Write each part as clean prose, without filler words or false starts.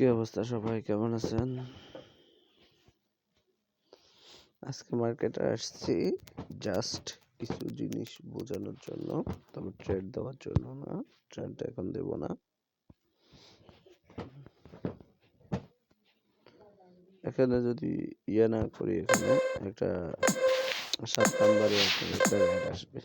কি অবস্থা সবাই, কেমন আছেন? আজকে মার্কেটে আসছি জাস্ট কিছু জিনিস বোঝানোর জন্য, তবে ট্রেড দেওয়ার জন্য না। ট্রেডটা এখন দেব না। এখানে যদি না করি, এখানে একটা 7 নাম্বারে একটা রেড আসবে।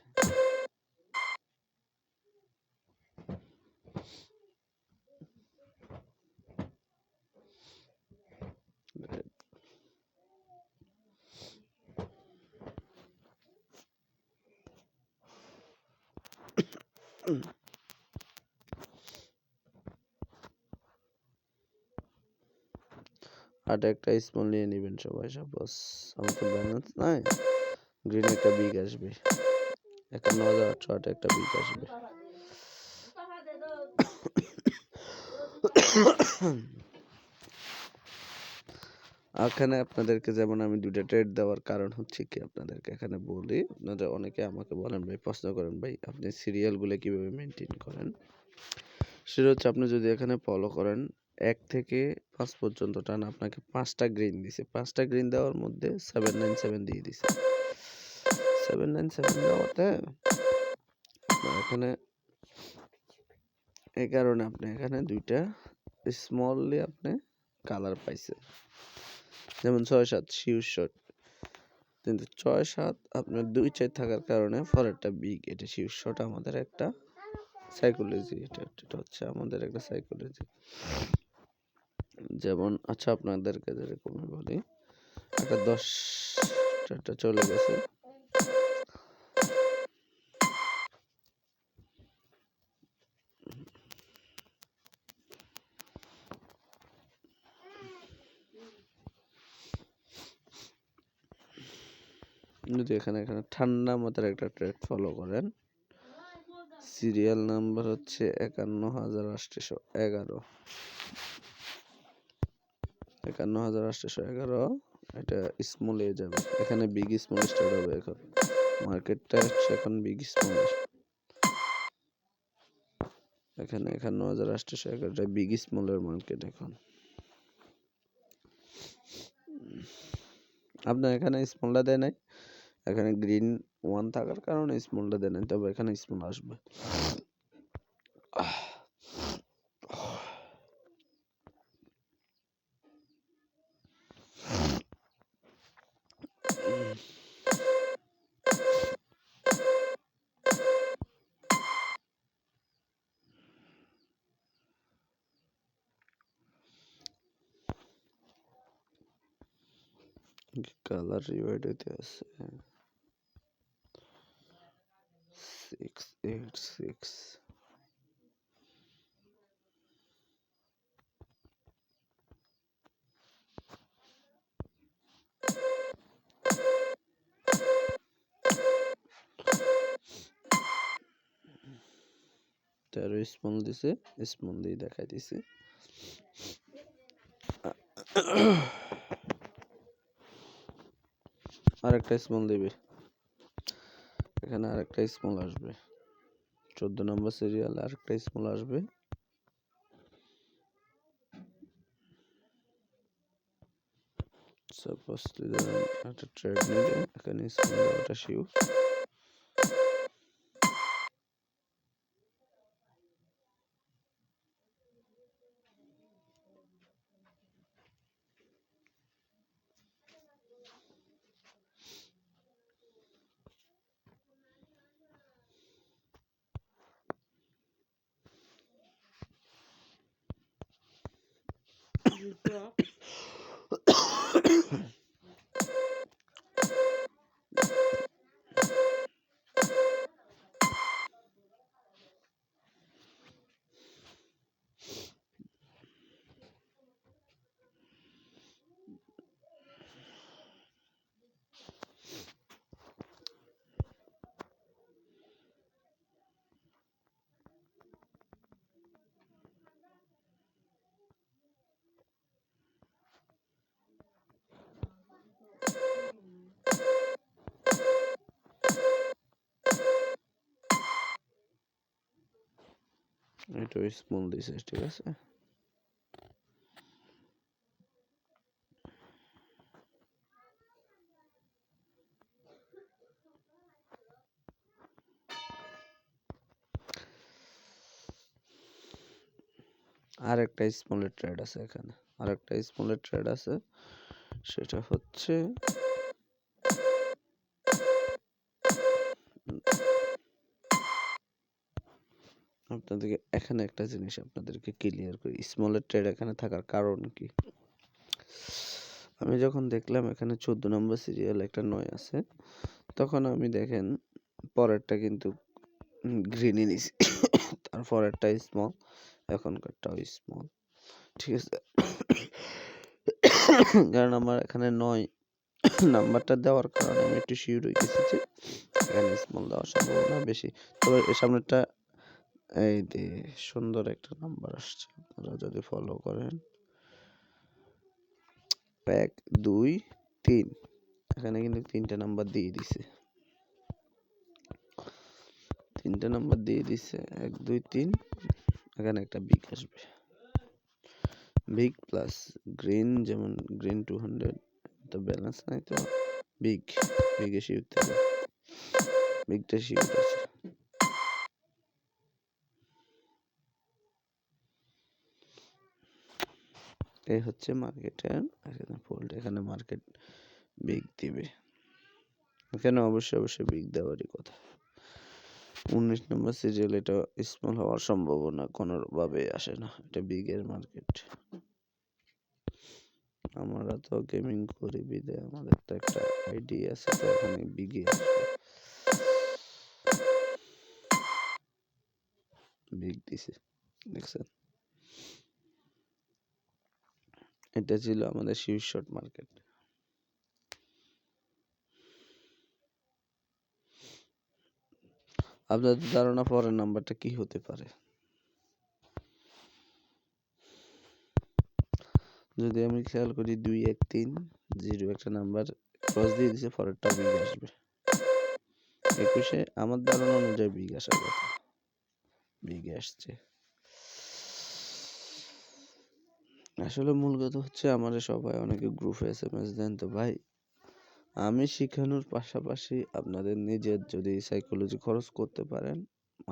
আর একটা স্মল নিয়ে নেবেন সবাই। সাপোজ আমার তো ব্যালেন্স নাই, গ্রিন একটা বিগ আসবে, 51,808 একটা বিগ আসবে। এখানে আপনাদেরকে যেমন আমি দুইটা ট্রেড দেওয়ার কারণ হচ্ছে কি, আপনাদেরকে এখানে বলি। আপনারা অনেকে আমাকে বলেন, ভাই প্রশ্ন করেন, ভাই আপনি সিরিয়ালগুলো কিভাবে মেনটেন করেন। সেটা হচ্ছে, আপনি যদি এখানে ফলো করেন 1 থেকে 5 পর্যন্ত টান, আপনাকে 5টা গ্রিন দিছে। 5টা গ্রিন দেওয়ার মধ্যে 797 দিয়ে দিছে। 797 দেওয়াতে এখানে এই কারণে আপনি এখানে দুইটা স্মললি আপনি কালার পাইছেন, যেমন 6-7 শিওর শট। কিন্তু 6-7 আপনার 2-4 থাকার কারণে পরেরটা বিগ। এটা শিওর শট আমাদের একটা সাইকোলজি, এটা হচ্ছে আমাদের একটা সাইকোলজি। যেমন আচ্ছা, আপনাদেরকে যেরকম বলি, একটা 10টা চলে গেছে, যদি এখানে ঠান্ডা মাথার একটা ট্রেড ফলো করেন, সিরিয়াল নাম্বার হচ্ছে 51,811, 51,811। এটা স্মল এ যাবে, এখানে বিগ স্মল স্টার্ট হবে। এখন মার্কেটটা হচ্ছে এখন বিগ স্মল। এখানে 51,811 বিগ স্মলের মার্কেট। এখন আপনার এখানে স্মলটা দেয় নাই, এখানে গ্রিন 1 থাকার কারণে স্মলটা দেয় নাই, তবে এখানে স্মল আসবে। কালার রিওয়ার্ড হইতে আছে 686। তেরো স্মল দিছে, স্মল দিয়ে দেখাই দিছে। আরেকটা স্মল দিবে, এখানে আরেকটা স্মল আসবে। 14 নম্বর সিরিয়াল আরেকটা স্মল আসবে। সাপোজ একটা ট্রেড নিলে এখানে স্মল দেওয়াটা শিওর। এটা স্মল দিছে, ঠিক আছে। আর একটা স্মলের ট্রেড আছে এখানে, আর একটা স্মলের ট্রেড আছে, সেটা হচ্ছে আপনাদেরকে এখানে একটা জিনিস আপনাদেরকে ক্লিয়ার করি, স্মলের ট্রেড এখানে থাকার কারণ কি। আমি যখন দেখলাম এখানে 14 নম্বর সিরিয়াল একটা 9 আছে, তখন আমি দেখেন পরেরটা কিন্তু গ্রিনই নিছি, তারপরেরটা স্মল, এখনকারটাও স্মল, ঠিক আছে। কারণ আমার এখানে 9 নাম্বারটা দেওয়ার কারণে আমি একটু শিওর হয়ে গেছি যে এখানে স্মল দেওয়ার সম্ভাবনা বেশি। তবে এর সামনেটা এই যে সুন্দর একটা নাম্বার আসছে, আপনারা যদি ফলো করেন 1 2 3, এখানে কিন্তু 3টা নাম্বার দিয়ে দিছে, 3টা নাম্বার দিয়ে দিছে 1 2 3, এখানে একটা বিগ আসবে, বিগ প্লাস গ্রিন, যেমন গ্রিন 200, তো ব্যালেন্স নাই, তো বিগ, বিগে শিওর থাকে, বিগটা শিওর আছে। এই হচ্ছে মার্কেটের ফোল্ড, এখানে মার্কেট বিগ দিবে, এখানে অবশ্যই বিগ দেওয়ারই কথা। 19 নম্বর সিরিয়াল, এটা স্মল হওয়ার সম্ভাবনা কোনোভাবে আসে না, এটা বিগের মার্কেট। আমরা তো গেমিং করি বিদায় আমাদের তো একটা আইডিয়া আছে, তো এখানে বিগে আসবে, বিগ দিছে, দেখছেন। এটা ছিল আমাদের শিওর শর্ট মার্কেট। আপনাদের ধারণা পরের নাম্বারটা কি হতে পারে? যদি আমি খেয়াল করি 2 1 3 0, একটা নাম্বার ক্রস দিয়ে দিছে, পরেরটা বিগ আসবে। 21-এ আমার ধারণা অনুযায়ী বিগ আসার কথা, বিগ আসছে। আসলে মূল কথা হচ্ছে আমাদের সবাই অনেকে গ্রুপে SMS দেন, তো ভাই আমি শিখানোর পাশাপাশি আপনাদের নিজের যদি সাইকোলজি খরচ করতে পারেন,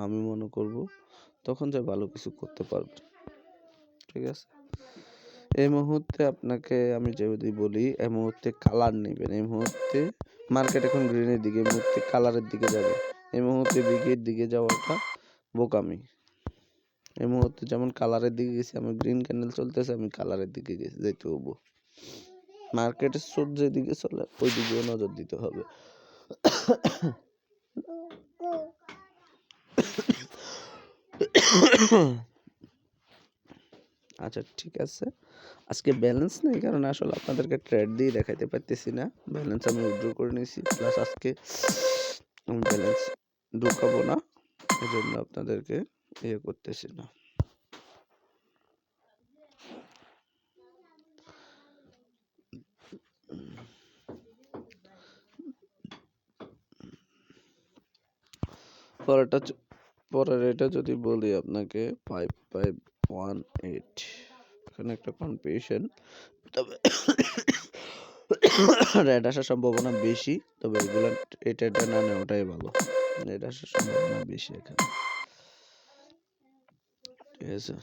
আমি মনে করব তখন যা ভালো কিছু করতে পারবেন, ঠিক আছে। এই মুহূর্তে আপনাকে আমি যদি বলি, এই মুহূর্তে কালার নেবেন, এই মুহূর্তে মার্কেট এখন গ্রিনের দিকে, এই মুহূর্তে কালারের দিকে যাবে, এই মুহূর্তে বিগের দিকে যাওয়াটা বোকামি। এই মুহূর্তে যেমন কালারের দিকে গেছি, আমি গ্রিন ক্যান্ডেল চলতেছে, আমি কালারের দিকে যেতে হবো। মার্কেটের স্রোত যেদিকে চলে ওই দিকেও নজর দিতে হবে। আচ্ছা ঠিক আছে, আজকে ব্যালেন্স নেই কারণ আসলে আপনাদেরকে ট্রেড দিয়ে দেখাইতে পারতেছি না, ব্যালেন্স আমি উইথড্র করে নিয়েছি, প্লাস আজকে আমি ব্যালেন্স ঢুকাবো না, এজন্য আপনাদেরকে ইয়ে করতেছি না। পরের এটা যদি বলি আপনাকে 5518, এখানে একটা কনফিউশন, তবে রেড আসার সম্ভাবনা বেশি, তবে এগুলো এটা না নেয় ওটাই ভালো, রেড আসার সম্ভাবনা বেশি এখানে, ঠিক আছে।